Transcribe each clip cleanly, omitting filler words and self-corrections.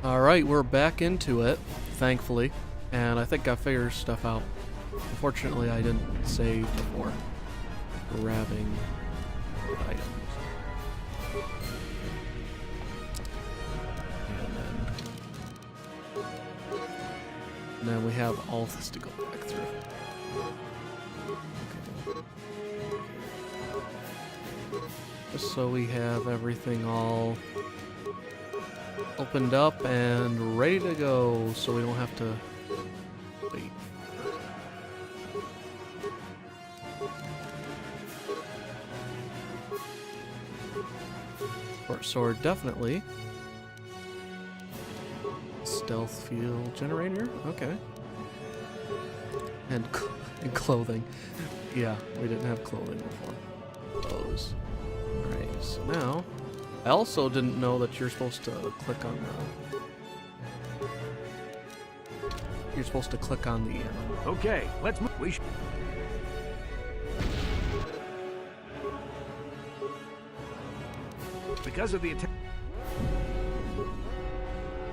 Alright, we're back into it, thankfully. And I think I figured stuff out. Unfortunately, I didn't save before grabbing items. And then we have all this to go back through. Okay. Just so we have everything all opened up and ready to go, so we don't have to wait. So we're definitely stealth fuel generator. Okay. And clothing. Yeah, we didn't have clothing before. Clothes. Alright, so now I also didn't know that you're supposed to click on the... You're supposed to click on the... Okay, let's move. Because of the attack.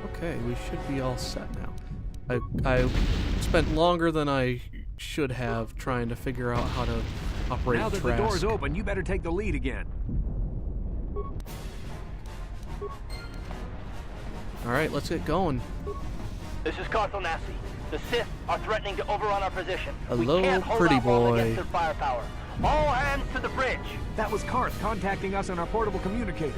Okay, we should be all set now. I spent longer than I should have trying to figure out how to operate Now that Trask. the door's open, you better take the lead again. Alright, let's get going. This is Carthonasi. The Sith are threatening to overrun our position. Hello, we can't hold pretty out long boy. against their firepower. All hands to the bridge. That was Karth contacting us on our portable communicators.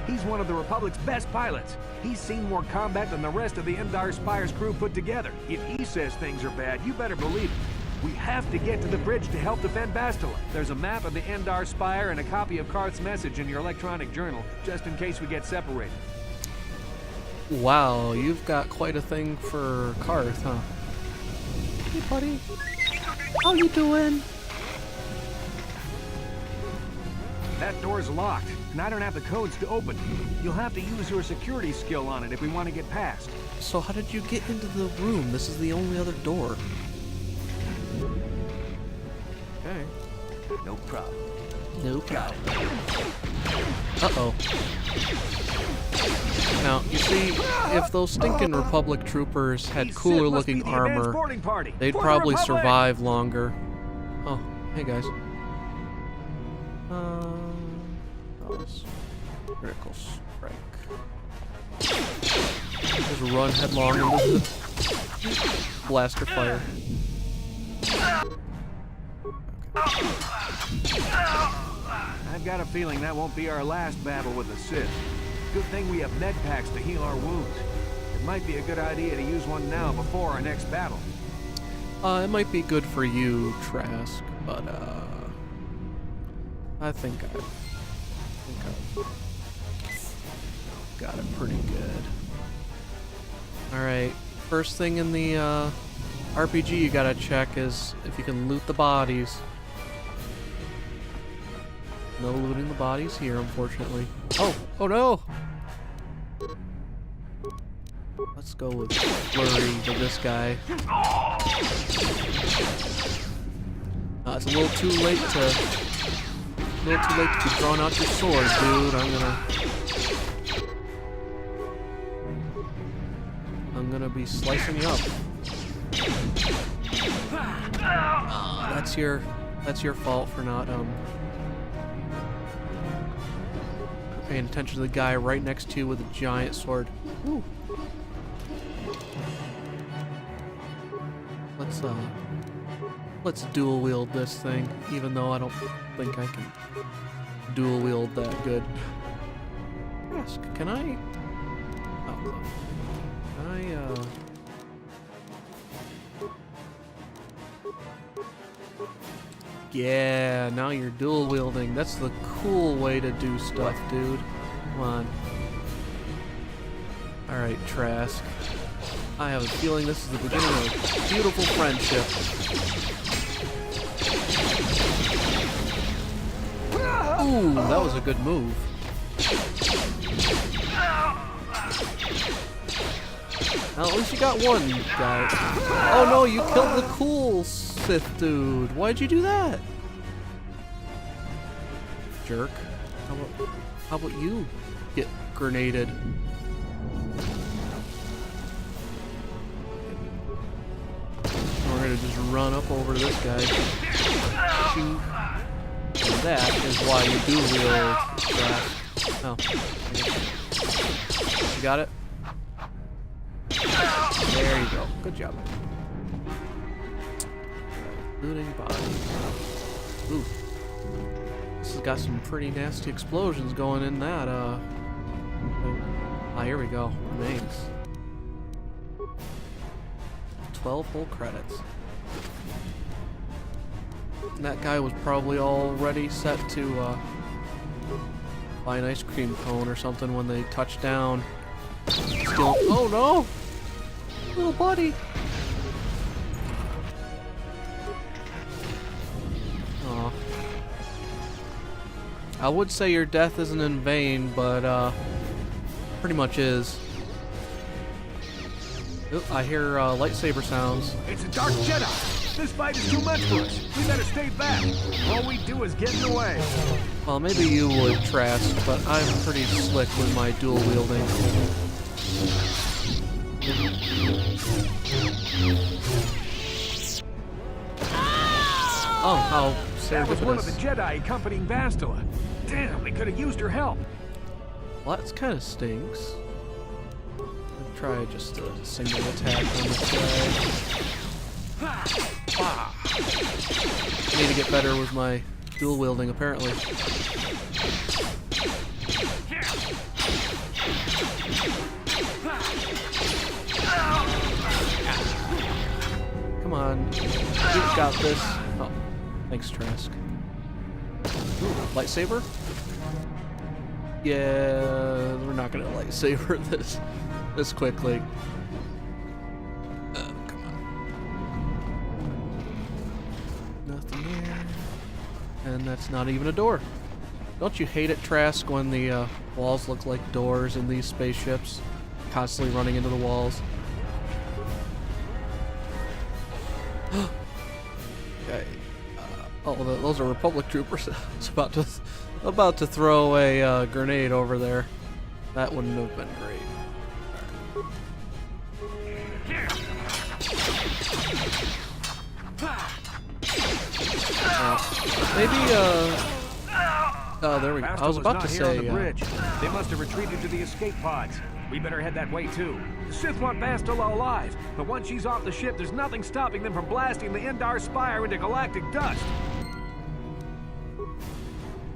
He's one of the Republic's best pilots. He's seen more combat than the rest of the Endar Spire's crew put together. If he says things are bad, you better believe it. We have to get to the bridge to help defend Bastila. There's a map of the Endar Spire and a copy of Karth's message in your electronic journal, just in case we get separated. Wow, you've got quite a thing for Karth, huh? Hey, buddy. How you doing? That door's locked, and I don't have the codes to open it. You'll have to use your security skill on it if we want to get past. So how did you get into the room? This is the only other door. Okay. No problem. No problem. Uh-oh. Now, you see, if those stinking Republic troopers had cooler looking armor, they'd probably survive longer. Oh, hey guys. Critical strike. Just run headlong into the blaster fire. I've got a feeling that won't be our last battle with the Sith. Good thing we have med packs to heal our wounds. It might be a good idea to use one now before our next battle. It might be good for you, Trask, but I think I've got it pretty good. Alright, first thing in the RPG you gotta check is if you can loot the bodies. No looting the bodies here, unfortunately. Oh no! Let's go with flurry to this guy. It's a little too late to be drawing out your sword, dude. I'm gonna be slicing you up. That's your fault for not paying attention to the guy right next to you with a giant sword. Ooh. Let's dual wield this thing, even though I don't think I can dual wield that good. Yes, can I? Oh, can Yeah, now you're dual wielding. That's the cool way to do stuff, dude. Come on. Alright, Trask. I have a feeling this is the beginning of a beautiful friendship. Ooh, that was a good move. Now, at least you got one guy. Oh no, you killed the cool Sith dude. Why'd you do that? Jerk. How about you get grenaded? gonna just run up over to this guy. Shoot. And that is why you do wield that. Oh. You got it? There you go. Good job. Looting bodies. Ooh. This has got some pretty nasty explosions going in that, thing. Ah, here we go. Remains. 12 whole credits. And that guy was probably already set to, buy an ice cream cone or something when they touched down. Still. Oh no! Little buddy! Aw. I would say your death isn't in vain, but, pretty much is. Oop, I hear, lightsaber sounds. It's a Dark Jedi! This fight is too much for us! We better stay back! All we do is get in the way! Well, maybe you would, Trask, but I'm pretty slick with my dual wielding. Oh, how That was one of the serendipitous. Jedi accompanying Bastila. Damn, we could have used her help. Well, that kind of stinks. I'll try just a single attack on this guy. Ah. I need to get better with my dual wielding, apparently. Come on. You've got this. Oh, thanks, Trask. Ooh, lightsaber? Yeah, we're not gonna lightsaber this quickly. Come on. Nothing there. And that's not even a door. Don't you hate it, Trask, when the walls look like doors in these spaceships? Constantly running into the walls. Okay. Oh, those are Republic troopers. I was about to throw a grenade over there. That wouldn't have been great. Maybe oh, there we go. I was about to say. On the bridge. They must have retreated to the escape pods. We better head that way too. The Sith want Bastila alive, but once she's off the ship, there's nothing stopping them from blasting the Endar Spire into galactic dust.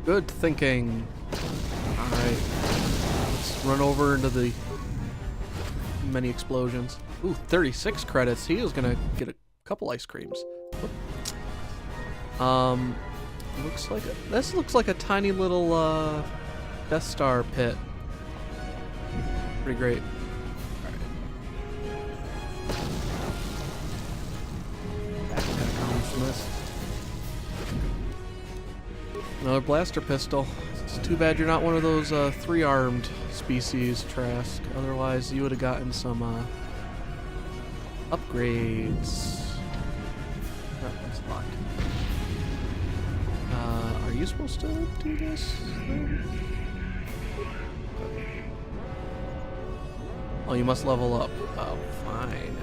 Good thinking. Alright. Let's run over into the many explosions. Ooh, 36 credits. He was gonna get a couple ice creams. This looks like a tiny little Death Star pit. Pretty great. Alright. That kind of comes from this. Another blaster pistol. It's too bad you're not one of those three-armed species, Trask. Otherwise, you would have gotten some upgrades. That one's locked. Are you supposed to do this? Oh, you must level up. Oh, fine.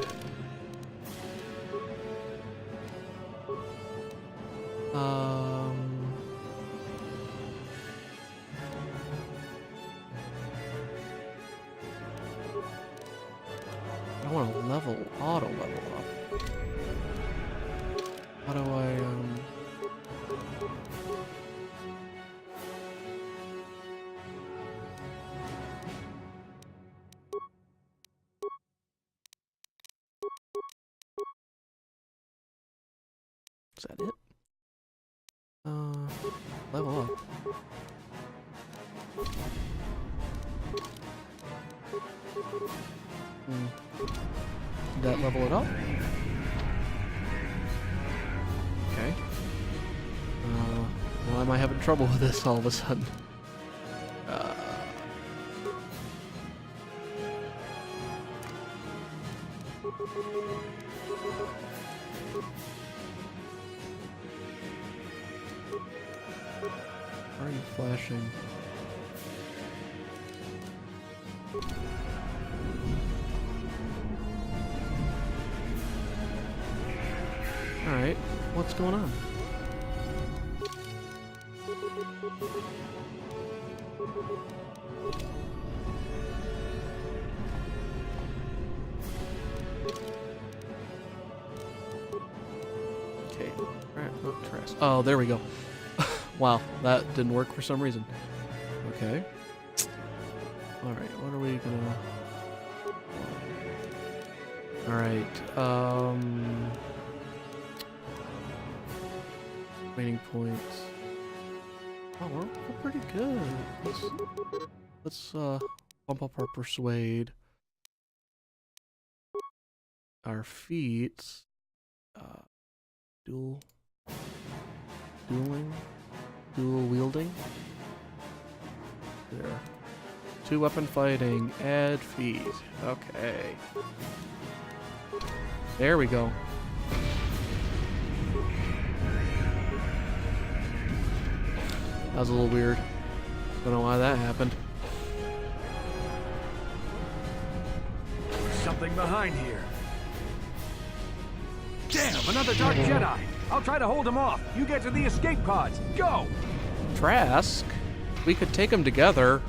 I want to auto level up. How do I, Is that it? Level up. Did that level it up? Okay. Why am I having trouble with this all of a sudden? Why are you flashing? What's going on? Okay. Alright, oh, Taris. Oh, there we go. Wow, that didn't work for some reason. Okay. Alright, what are we gonna... Alright, Remaining points. Oh, we're pretty good. Let's bump up our persuade. Our feats. Dual wielding. There. 2 weapon fighting. Add feat. Okay. There we go. That was a little weird. Don't know why that happened. Something behind here. Damn, another Dark Jedi. I'll try to hold him off. You get to the escape pods. Go! Trask? We could take them together.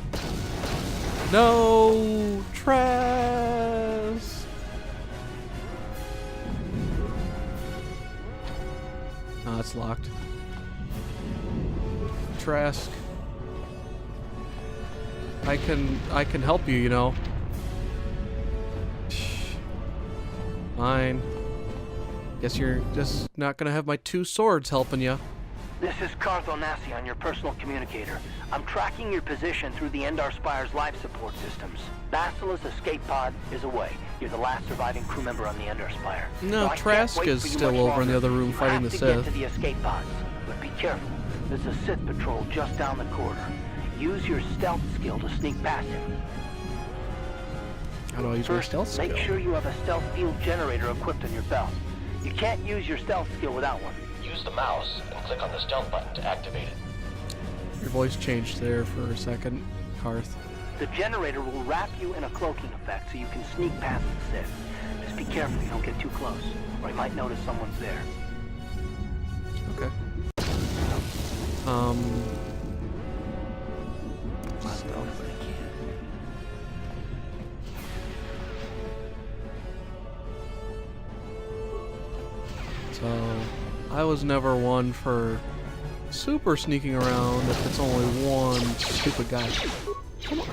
No! Trask! Oh, it's locked. Trask. I can help you, you know. Fine. Guess you're just not gonna have my 2 swords helping you. This is Cartho Nassi on your personal communicator. I'm tracking your position through the Endar Spire's life support systems. Basila's escape pod is away. You're the last surviving crew member on the Endar Spire. No, so Trask is still over in the other room fighting the Sith. You have to get to the escape pods, but be careful. There's a Sith patrol just down the corridor. Use your stealth skill to sneak past him. How do I use my stealth skill? Make sure you have a stealth field generator equipped on your belt. You can't use your stealth skill without one. Use the mouse and click on the stealth button to activate it. Your voice changed there for a second, Karth. The generator will wrap you in a cloaking effect so you can sneak past the Sith. Just be careful you don't get too close, or you might notice someone's there. Okay. So, I was never one for super sneaking around if it's only one stupid guy. Come on.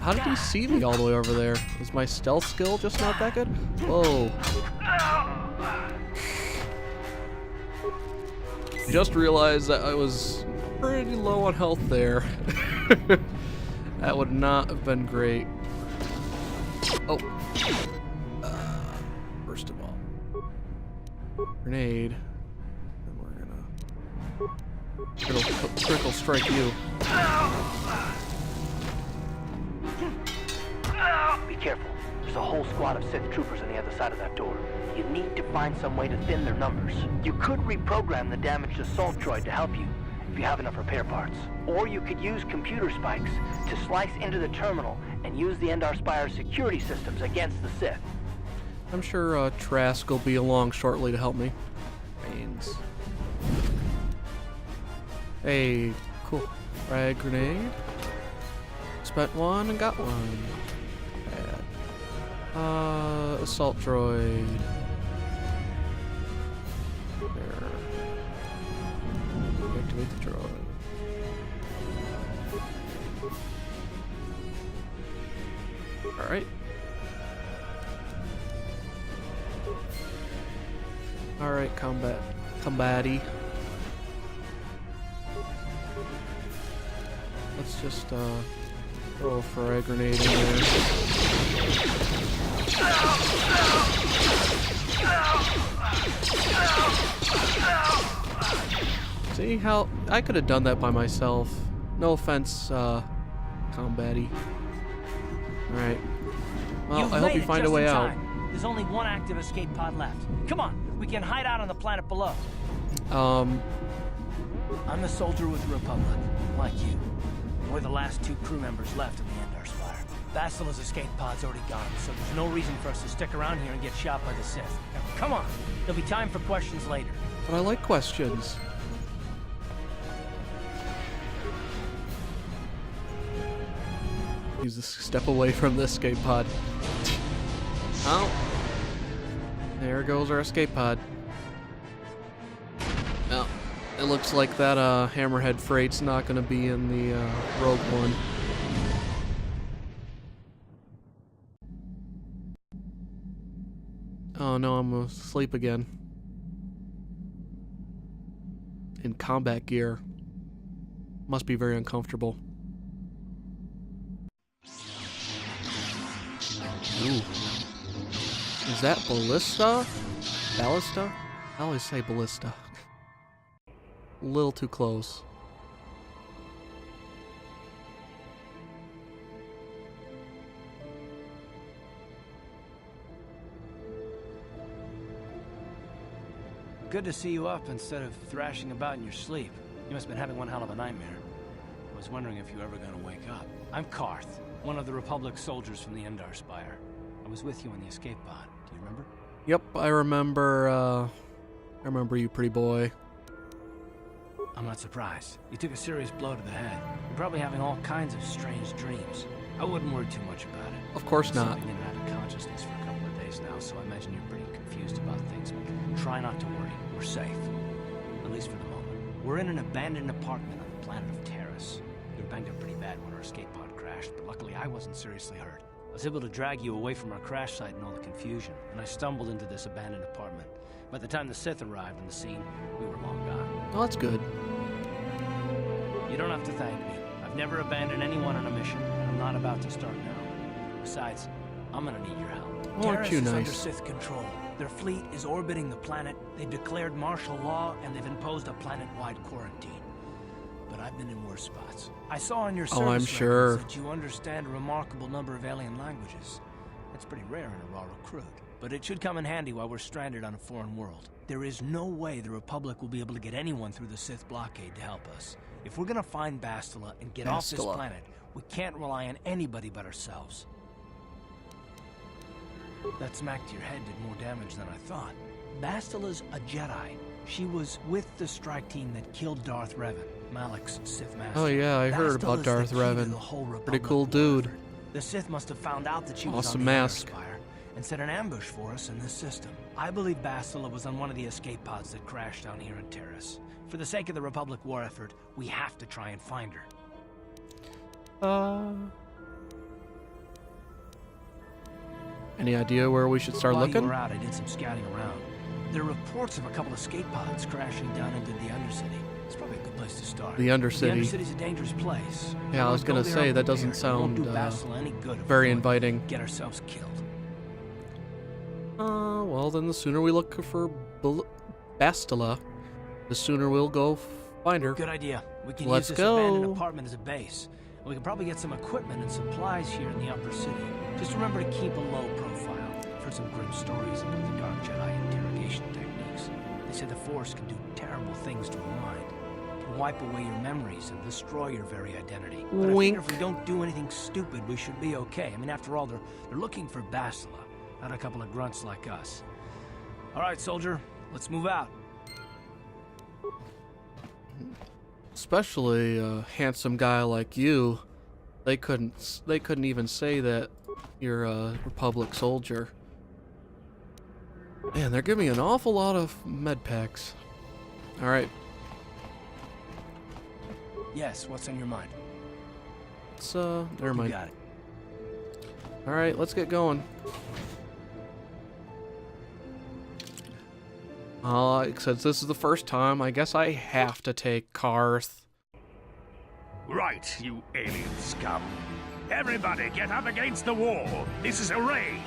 How did he see me all the way over there? Is my stealth skill just not that good? Whoa. Just realized that I was pretty low on health there. That would not have been great. Oh. First of all. Grenade. Then we're gonna critical strike you. Be careful. There's a whole squad of Sith troopers on the other side of that door. You need to find some way to thin their numbers. You could reprogram the damaged assault droid to help you, if you have enough repair parts. Or you could use computer spikes to slice into the terminal and use the Endar Spire's security systems against the Sith. I'm sure Trask will be along shortly to help me. Brains. Hey, cool. Frag grenade. Spent one and got one. Bad. Assault droid. There. Activate the droid. Alright. Alright, combatty. Let's just throw a frag grenade in there. See how I could have done that by myself. No offense, combatty. Alright. Well, I hope you find a way out. There's only one active escape pod left. Come on, we can hide out on the planet below. I'm the soldier with the Republic, like you. We're the last 2 crew members left in the Endar Spire. Bastila's escape pod's already gone, so there's no reason for us to stick around here and get shot by the Sith. Now, come on. There'll be time for questions later. But I like questions. He's a step away from the escape pod. Oh. There goes our escape pod. Oh. It looks like that Hammerhead freight's not going to be in the Rogue One. Oh no, I'm asleep again. In combat gear. Must be very uncomfortable. Ooh. Is that ballista? Ballista? I always say ballista. A little too close. Good to see you up instead of thrashing about in your sleep. You must have been having one hell of a nightmare. I was wondering if you were ever going to wake up. I'm Karth, one of the Republic soldiers from the Endar Spire. I was with you on the escape pod. Do you remember? Yep, I remember you, pretty boy. I'm not surprised. You took a serious blow to the head. You're probably having all kinds of strange dreams. I wouldn't worry too much about it. Of course not. I've been in and out of consciousness for a couple of days now, so I imagine you're pretty confused about things. But try not to worry. We're safe. At least for the moment. We're in an abandoned apartment on the planet of Taris. We were banged up pretty bad when our escape pod crashed, but luckily I wasn't seriously hurt. I was able to drag you away from our crash site and all the confusion, and I stumbled into this abandoned apartment. By the time the Sith arrived on the scene, we were long gone. Oh, that's good. You don't have to thank me. I've never abandoned anyone on a mission, and I'm not about to start now. Besides, I'm gonna need your help. Oh, aren't you Taris is under nice? Sith control. Their fleet is orbiting the planet, they've declared martial law, and they've imposed a planet-wide quarantine. But I've been in worse spots. I saw on your service I'm sure. records that you understand a remarkable number of alien languages. That's pretty rare in a raw recruit. But it should come in handy while we're stranded on a foreign world. There is no way the Republic will be able to get anyone through the Sith blockade to help us. If we're gonna find Bastila and get off this planet, we can't rely on anybody but ourselves. That smack to your head did more damage than I thought. Bastila's a Jedi. She was with the strike team that killed Darth Revan, Malak's Sith master. Oh yeah, I heard about Darth Revan. Pretty cool dude. The Sith must have found out that she was Awesome on the mask. Spire and set an ambush for us in this system. I believe Bastila was on one of the escape pods that crashed down here in Taris. For the sake of the Republic war effort, we have to try and find her. Any idea where we should start While looking? you were out, I did some scouting around. There are reports of a couple of escape pods crashing down into the Undercity. It's probably a good place to start. The Undercity. The Undercity's a dangerous place. Yeah, I was gonna say that doesn't sound very inviting. Get ourselves killed. Well then the sooner we look for Bastila, the sooner we'll go find her. Good idea. We can Let's use this go. abandoned apartment as a base. We can probably get some equipment and supplies here in the upper city. Just remember to keep a low profile. I've heard some grim stories about the Dark Jedi interrogation techniques. They say the Force can do terrible things to a mind. It can wipe away your memories and destroy your very identity. But I Wink. figure if we don't do anything stupid, we should be okay. I mean, after all, they're looking for Bastila, not a couple of grunts like us. All right, soldier, let's move out. Especially a handsome guy like you, they couldn't even say that you're a Republic soldier. Man, they're giving me an awful lot of med packs. All right. Yes, what's on your mind? It's never mind. You got it. All right, let's get going. Since this is the first time, I guess I have to take Karth. Right, you alien scum. Everybody get up against the wall. This is a raid.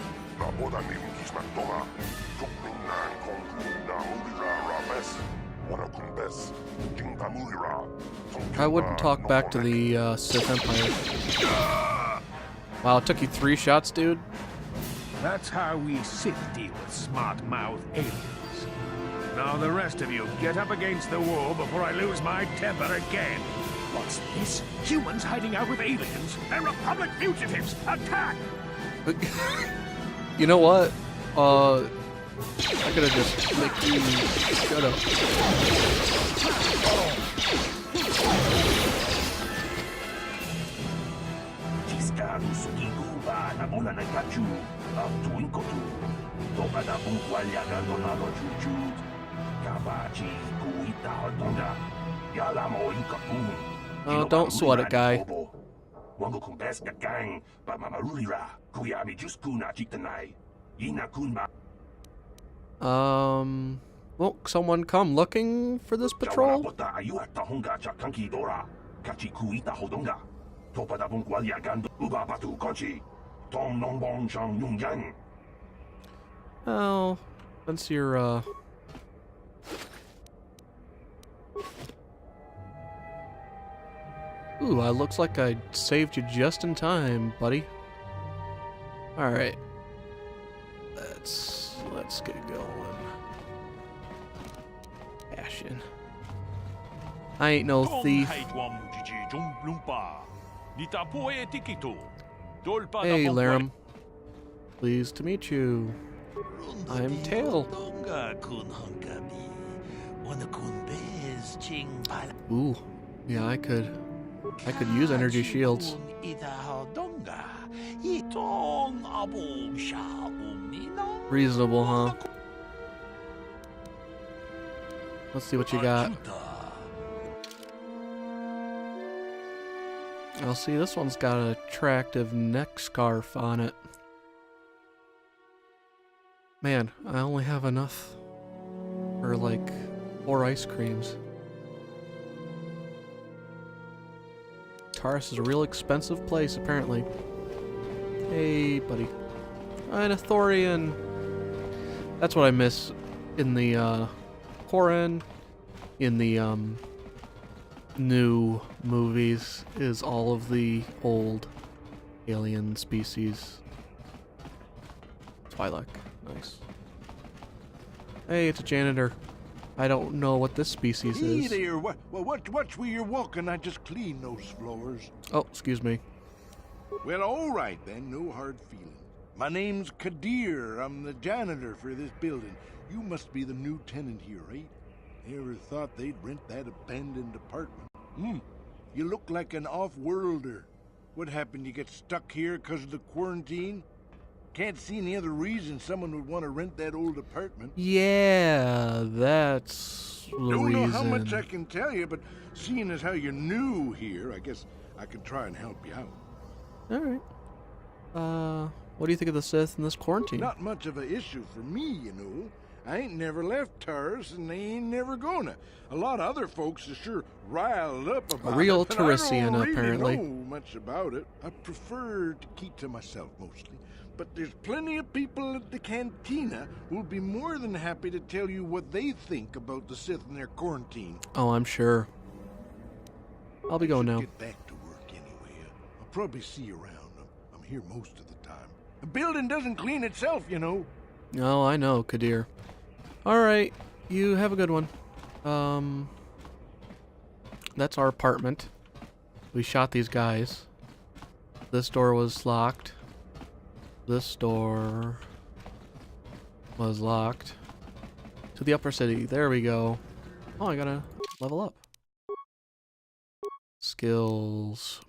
I wouldn't talk back to the Sith Empire. Wow, it took you 3 shots, dude? That's how we Sith deal with smart-mouthed aliens. Now the rest of you, get up against the wall before I lose my temper again. What's this? Humans hiding out with aliens? They're Republic fugitives! Attack! You know what? I could have just make you shut up. Oh, don't sweat it, guy. Won't someone come looking for this patrol? Oh, since you're, Ooh, it looks like I saved you just in time, buddy. Alright. Let's get going. Passion. I ain't no thief. Hey, Laram. Pleased to meet you. I'm Tail. Ooh, yeah, I could use energy shields. Reasonable, huh? Let's see what you got. I'll see, this one's got an attractive neck scarf on it. Man, I only have enough for like 4 ice creams. Taris is a real expensive place, apparently. Hey, buddy. An Athorian. That's what I miss in the, Koran, in the, new movies, is all of the old alien species. Twi'lek. Nice. Hey, it's a janitor. I don't know what this species is. Hey there, watch where you're walking. I just cleaned those floors. Oh, excuse me. Well, all right then, no hard feelings. My name's Kadir. I'm the janitor for this building. You must be the new tenant here, right? Never thought they'd rent that abandoned apartment. You look like an off-worlder. What happened? You get stuck here because of the quarantine? Can't see any other reason someone would want to rent that old apartment. Yeah, that's the reason. Don't know how much I can tell you, but seeing as how you're new here, I guess I can try and help you out. Alright. What do you think of the Sith in this quarantine? Not much of an issue for me, you know. I ain't never left Taris, and they ain't never gonna. A lot of other folks are sure riled up about a real it, but Tarisian, I don't really apparently. know much about it. I prefer to keep to myself mostly. But there's plenty of people at the cantina who'll be more than happy to tell you what they think about the Sith and their quarantine. Oh, I'm sure. I'll be going now. Get back to work anyway. I'll probably see you around. I'm here most of the time. A building doesn't clean itself, you know. Oh, I know, Kadir. Alright, you have a good one. That's our apartment. We shot these guys. This door was locked. This door was locked. To the upper city. There we go. Oh, I gotta level up. Skills.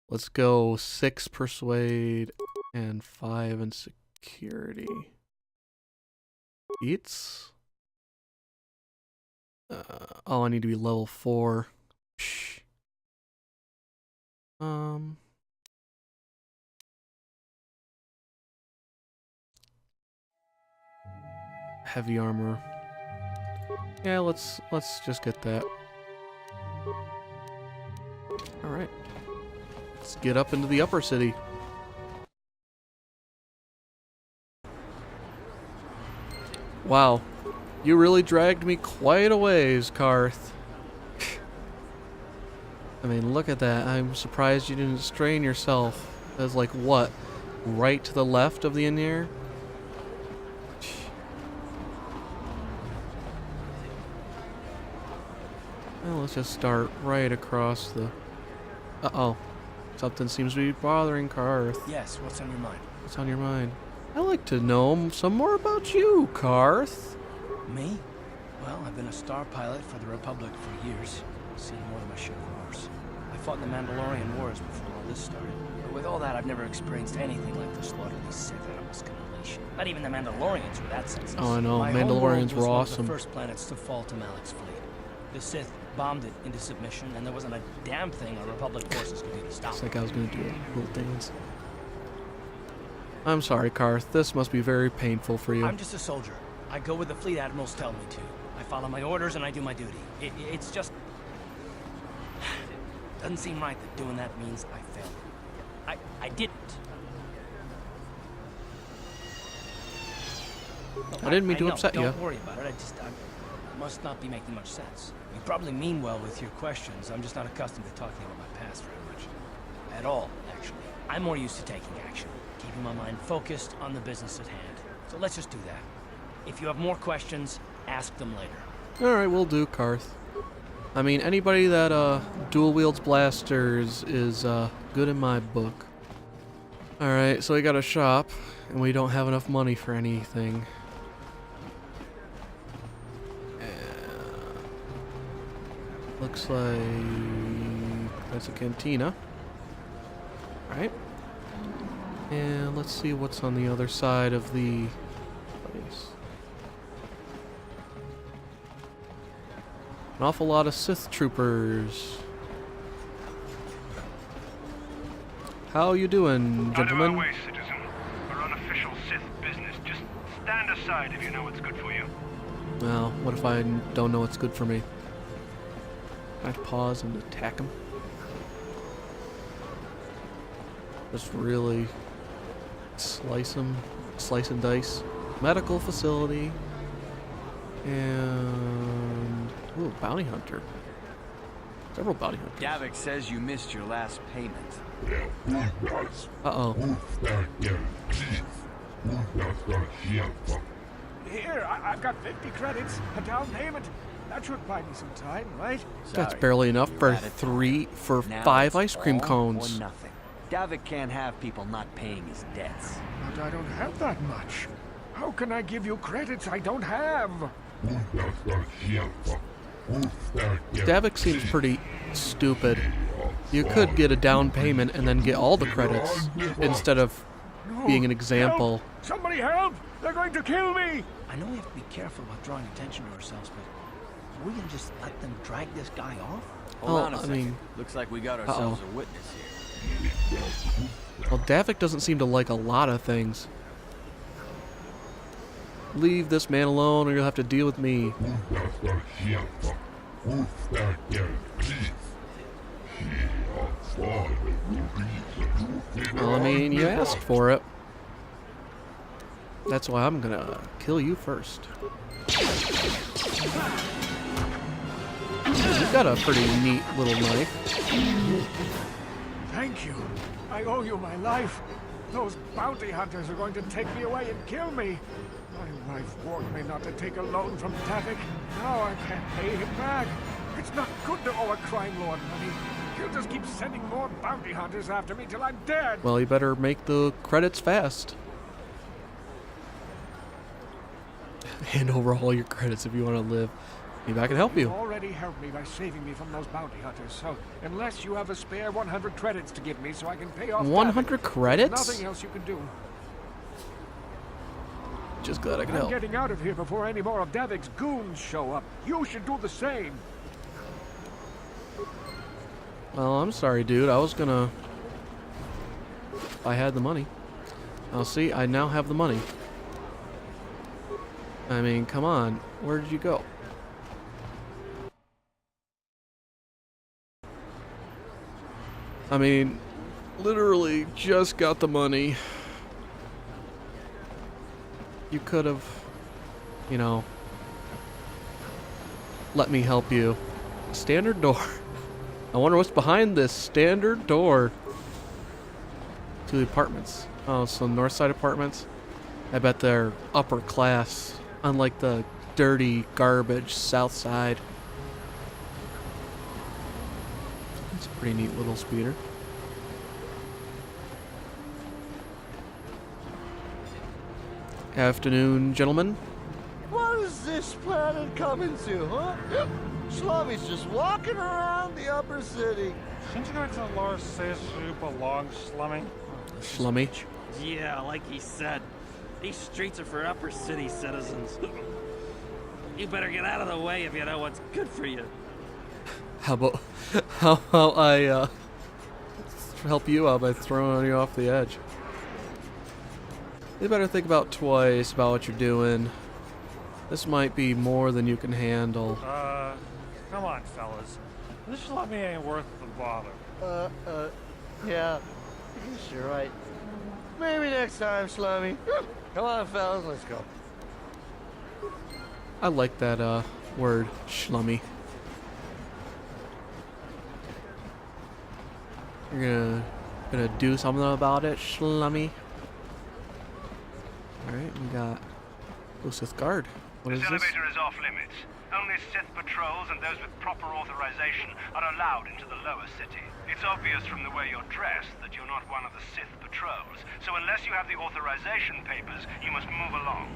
Let's go 6 persuade and 5 in security. Beats? Oh, I need to be level 4. Psh. Heavy armor. Yeah, let's just get that. Alright. Let's get up into the upper city. Wow. You really dragged me quite a ways, Karth. I mean, look at that. I'm surprised you didn't strain yourself. That's like what? Right to the left of the inn here? Well, let's just start right across the... Uh-oh. Something seems to be bothering Karth. Yes, what's on your mind? What's on your mind? I'd like to know some more about you, Karth. Me? Well, I've been a star pilot for the Republic for years. Seen more than I should, of course. I fought in the Mandalorian Wars before all this started. But with all that, I've never experienced anything like the slaughter of these Sith animals can unleash. Not even the Mandalorians were that senseless. Oh, I know. My Mandalorians homeworld were was one awesome. of the first planets to fall to Malik's fleet. The Sith bombed it into submission, and there wasn't a damn thing our Republic forces could do to stop It's it. like I was going to do a little dance. I'm sorry, Karth. This must be very painful for you. I'm just a soldier. I go where the fleet admirals tell me to. I follow my orders and I do my duty. It's just... Doesn't seem right that doing that means I failed. I didn't. I didn't mean to know, upset you. Don't worry about it. I must not be making much sense. You probably mean well with your questions. I'm just not accustomed to talking about my past very much. At all, actually. I'm more used to taking action. Keeping my mind focused on the business at hand. So let's just do that. If you have more questions, ask them later. Alright, we'll do, Karth. I mean, anybody that dual wields blasters is good in my book. Alright, so we got a shop, and we don't have enough money for anything. Looks like that's a cantina. Alright. And let's see what's on the other side of the place. An awful lot of Sith troopers. How you doing, gentlemen? Out of our way, citizen. We're on official Sith business. Just stand aside if you know what's good for you. Well, what if I don't know what's good for me? I'd pause and attack him. Just really slice him, slice and dice. Medical facility. And... ooh, bounty hunter. Several bounty hunters. Davik says you missed your last payment. Uh-oh. Here, I've got 50 credits, a down payment. That should buy me some time, right? That's Sorry, barely enough you're for at it. Now 5 it's ice cream all cones. Or nothing. Davik can't have people not paying his debts. But I don't have that much. How can I give you credits I don't have? Davik seems pretty stupid. You could get a down payment and then get all the credits instead of being an example. Help! Somebody help! They're going to kill me! I know we have to be careful about drawing attention to ourselves, but we can just let them drag this guy off? Hold Well, on a I second. mean- Looks like we got ourselves a witness here. Well, Davik doesn't seem to like a lot of things. Leave this man alone or you'll have to deal with me. Well, I mean, you asked for it. That's why I'm gonna kill you first. You've got a pretty neat little knife. Thank you. I owe you my life. Those bounty hunters are going to take me away and kill me. My wife warned me not to take a loan from Davik. Now I can't pay him back. It's not good to owe a crime lord money. He'll just keep sending more bounty hunters after me till I'm dead. Well, you better make the credits fast. Hand over all your credits if you want to live. Maybe I can help You you. already helped me by saving me from those bounty hunters, so unless you have a spare 100 credits to give me so I can pay off 100 Davik, credits? nothing else you can do. Just glad I can I'm help. getting out of here before any more of Davik's goons show up. You should do the same. Well, I'm sorry, dude. I was gonna... if I had the money. I'll see, I now have the money. I mean, come on. Where did you go? I mean, literally just got the money. You could have, you know, let me help you. Standard door. I wonder what's behind this standard door to the apartments. Oh, so north side apartments. I bet they're upper class, unlike the dirty garbage south side. It's a pretty neat little speeder. Afternoon, gentlemen. What is this planet coming to, huh? Slummy's just walking around the upper city. Shouldn't you go to the lower says you belong, Slummy? Slummy. Yeah, like he said. These streets are for upper city citizens. You better get out of the way if you know what's good for you. How about I help you out by throwing you off the edge? You better think about twice about what you're doing. This might be more than you can handle. Come on, fellas. This Slummy ain't worth the bother. Yeah. I guess you're right. Maybe next time, Slummy. Come on, fellas, let's go. I like that word, schlummy. You're gonna do something about it, schlummy. Alright, we got Sith Guard. What is This this? elevator is off limits. Only Sith patrols and those with proper authorization are allowed into the lower city. It's obvious from the way you're dressed that you're not one of the Sith patrols, so unless you have the authorization papers, you must move along.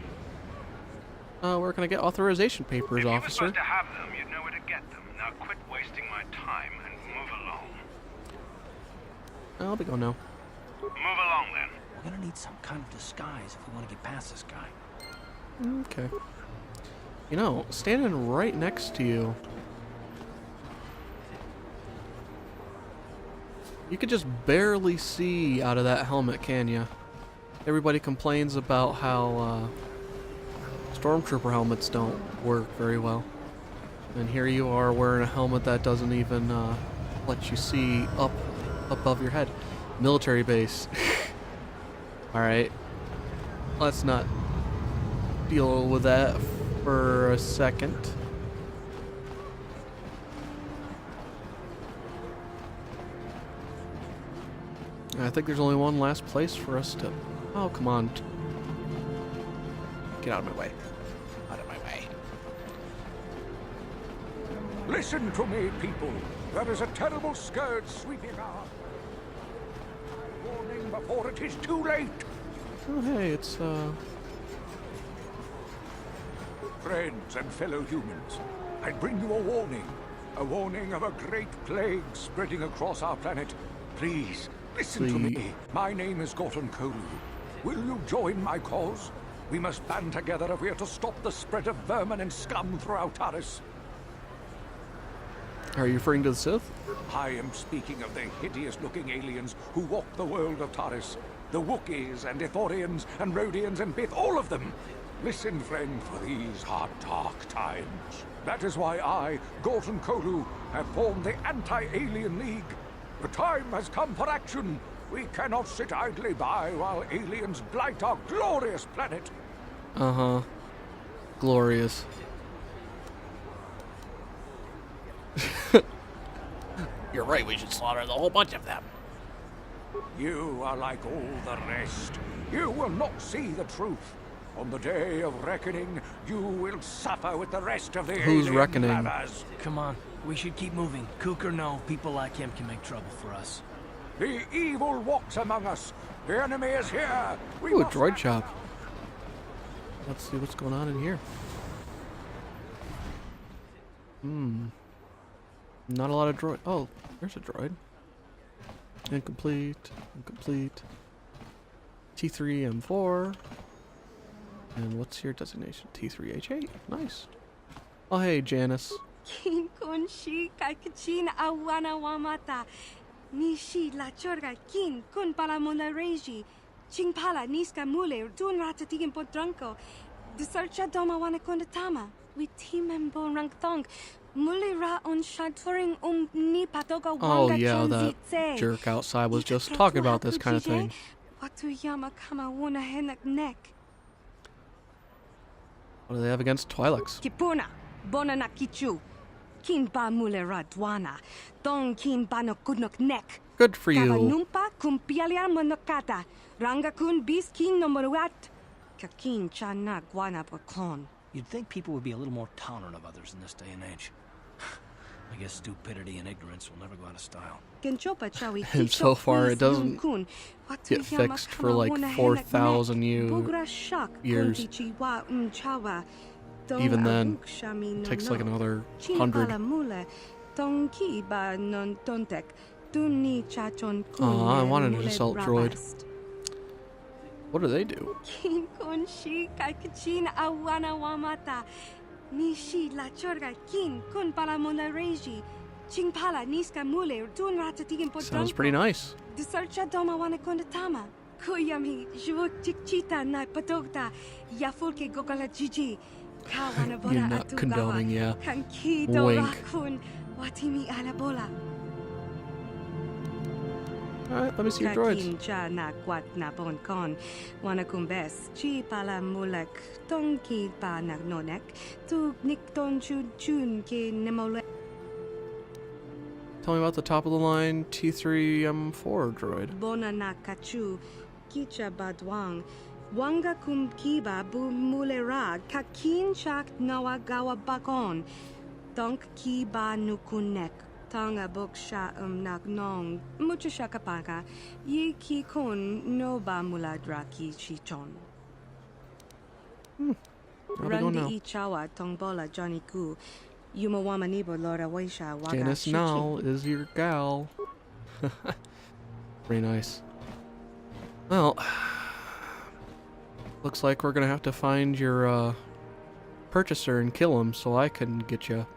Where can I get authorization papers, If you were officer? supposed to have them, you'd know where to get them. Now quit wasting my time and move along. I'll be going now. Move along, then. We're gonna need some kind of disguise if we want to get past this guy. Okay. You know, standing right next to you, you could just barely see out of that helmet, can ya? Everybody complains about how stormtrooper helmets don't work very well. And here you are wearing a helmet that doesn't even let you see up above your head. Military base. Alright. Let's not deal with that for a second. I think there's only one last place for us to... Oh, come on. Get out of my way. Out of my way. Listen to me, people. There is a terrible scourge sweeping our... Warning before it is too late. Oh, hey, it's, Friends and fellow humans, I bring you a warning of a great plague spreading across our planet. Please, listen to me. My name is Gorton Kolu. Will you join my cause? We must band together if we are to stop the spread of vermin and scum throughout Taris. Are you referring to the Sith? I am speaking of the hideous-looking aliens who walk the world of Taris. The Wookiees and Ithorians and Rhodians and Bith, all of them. Listen, friend, for these are dark times. That is why I, Gorton Kolu, have formed the Anti-Alien League. The time has come for action. We cannot sit idly by while aliens blight our glorious planet. Uh-huh. Glorious. You're right, we should slaughter the whole bunch of them. You are like all the rest. You will not see the truth. On the day of reckoning, you will suffer with the rest of the Who's alien reckoning? lovers. Come on, we should keep moving. Kook or no, people like him can make trouble for us. The evil walks among us. The enemy is here. We Ooh, a must droid act. shop. Let's see what's going on in here. Not a lot of droid. Oh, there's a droid. Incomplete. Incomplete. T3 M4. And what's your designation? T3H8. Nice. Oh, hey, Janice. Kin kon shi kakachin awana wamata. Nishi la chorga kin kun pala mona reji. Ching pala niska mule dun ratatigin potranko. The searcha doma wana kondatama. We timembo rangtong. Mule ra on shaturing ni patoga Oh, wanga yeah, that chonzitse. jerk outside was just talking about this kind of thing. Watu yama kama wana henak neck. What do they have against Twi'leks? Kipuna, bona na kichu. Kin ba mule radwana. Dong kin ba no kudnok neck. Good for you. Kavanumpa kumpialia monokata. Ranga kun bis kin no moruat. Kakin chana guana pakon. You'd think people would be a little more tolerant of others in this day and age. I I guess stupidity and ignorance will never go out of style. And so far, it doesn't get fixed for like 4,000 years. Even then, it takes like another 100. I wanted an assault droid. What do they do? Sounds pretty nice. You're not condoning, yeah. Wink. Alright, let me see your droids. Tell me about the top of the line T3M4 droid. Wanga kum kiba bu mulera kakin chak nawagawa bakon. Donk kiba nukunek. Tanga boksha nagnong. Mucha shakapaka. Ye ki kon no ba muladraki chichon. Randi ichawa tongbola Johnny Ku. Yumawama nibo lora waisha waga. Janice Nall is your gal. Very nice. Well, looks like we're gonna have to find your purchaser and kill him so I can get you